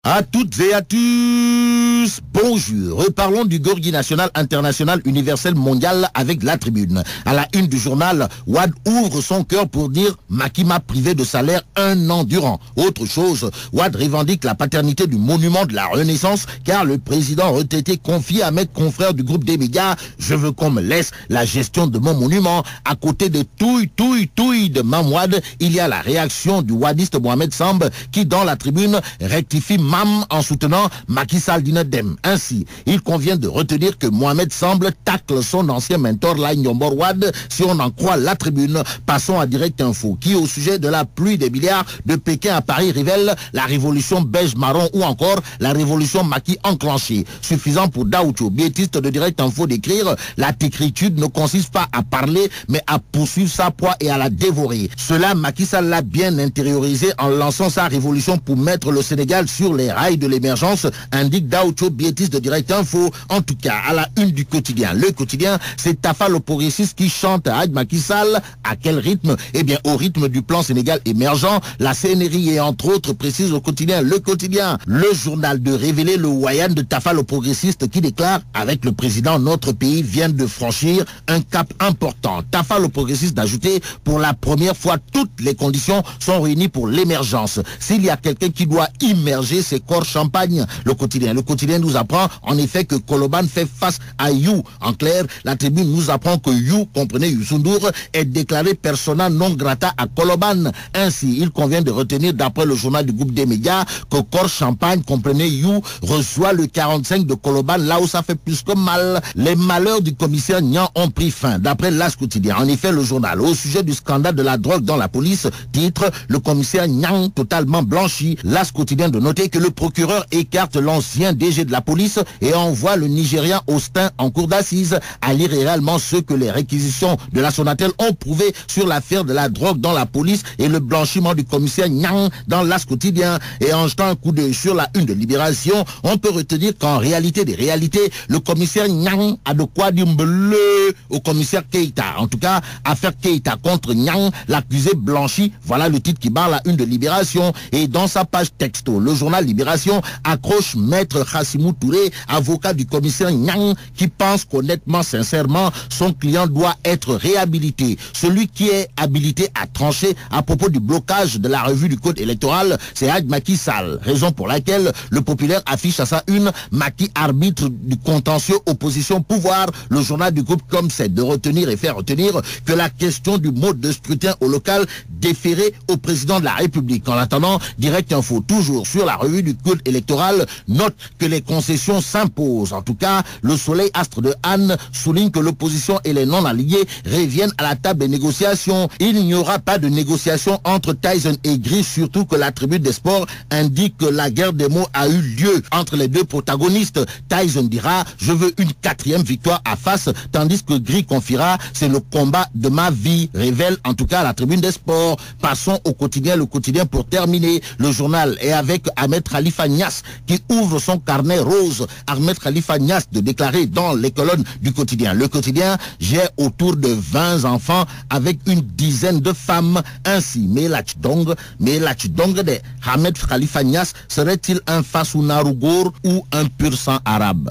À toutes et à tous, bonjour. Reparlons du Gorgui national, international, universel, mondial avec la tribune. À la une du journal, Wade ouvre son cœur pour dire Macky m'a privé de salaire 1 an durant. Autre chose, Wade revendique la paternité du monument de la Renaissance car le président retraité confie à mes confrères du groupe des médias « Je veux qu'on me laisse la gestion de mon monument ». À côté de touille de Mamouad, il y a la réaction du wadiste Mohamed Samb qui dans la tribune rectifie en soutenant Macky Sall Dinedem. Ainsi, il convient de retenir que Mohamed Samb tacle son ancien mentor Laïnyombor Wade si on en croit la tribune. Passons à Direct Info qui au sujet de la pluie des milliards de Pékin à Paris révèle la révolution beige-marron ou encore la révolution Macky enclenchée. Suffisant pour Daoucho, biétiste de Direct Info d'écrire la técritude ne consiste pas à parler mais à poursuivre sa proie et à la dévorer. Cela Macky Sall l'a bien intériorisé en lançant sa révolution pour mettre le Sénégal sur les rails de l'émergence, indique Daoucho, biétiste de Direct Info. En tout cas, à la une du quotidien. Le quotidien, c'est Tafa le progressiste qui chante à Macky Sall. À quel rythme? Eh bien, au rythme du plan Sénégal émergent. La CNRI et entre autres précise au quotidien. Le quotidien, le journal de révéler le Wayan de Tafa le progressiste qui déclare avec le président, notre pays vient de franchir un cap important. Tafa le progressiste d'ajouter pour la première fois toutes les conditions sont réunies pour l'émergence. S'il y a quelqu'un qui doit immerger ses corps champagne, le quotidien nous apprend en effet que Koloban fait face à You. En clair, la tribune nous apprend que You, comprenez Youssou N'Dour, est déclaré persona non grata à Koloban. Ainsi, il convient de retenir d'après le journal du groupe des médias que Corps Champagne, comprenez You, reçoit le 45 de Koloban là où ça fait plus que mal. Les malheurs du commissaire Niang ont pris fin d'après l'As quotidien. En effet, le journal au sujet du scandale de la drogue dans la police titre le commissaire Niang totalement blanchi. L'As quotidien de noter que le procureur écarte l'ancien DG de la police et envoie le Nigérian Austin en cour d'assises à lire réellement ce que les réquisitions de la Sonatel ont prouvé sur l'affaire de la drogue dans la police et le blanchiment du commissaire Niang dans l'As quotidien. Et en jetant un coup d'œil sur la une de Libération, on peut retenir qu'en réalité des réalités, le commissaire Niang a de quoi dire bleu au commissaire Keïta. En tout cas, affaire Keïta contre Niang, l'accusé blanchi. Voilà le titre qui barre la une de Libération. Et dans sa page texto, le journal Libération accroche maître Khassimou Touré, avocat du commissaire Niang, qui pense qu'honnêtement, sincèrement, son client doit être réhabilité. Celui qui est habilité à trancher à propos du blocage de la revue du code électoral, c'est Macky Sall. Raison pour laquelle le populaire affiche à sa une Macky arbitre du contentieux opposition-pouvoir. Le journal du groupe comme c'est de retenir et faire retenir que la question du mode de scrutin au local déféré au président de la République. En attendant, Direct Info, toujours sur la revue du code électoral, note que les concessions s'imposent. En tout cas, le soleil astre de Anne souligne que l'opposition et les non-alliés reviennent à la table des négociations. Il n'y aura pas de négociation entre Tyson et Gris, surtout que la tribune des sports indique que la guerre des mots a eu lieu entre les deux protagonistes. Tyson dira « Je veux une 4e victoire à face », tandis que Gris confiera « C'est le combat de ma vie », révèle en tout cas la tribune des sports. Passons au quotidien, le quotidien pour terminer. Le journal est avec Ahmed Khalifa Niasse qui ouvre son carnet rose. Ahmed Khalifa Niasse de déclarer dans les colonnes du quotidien. Le quotidien, j'ai autour de 20 enfants avec une dizaine de femmes. Ainsi, Melach Dong de Ahmed Khalifa Niasse serait-il un Fassou Narougour ou un pur sang arabe?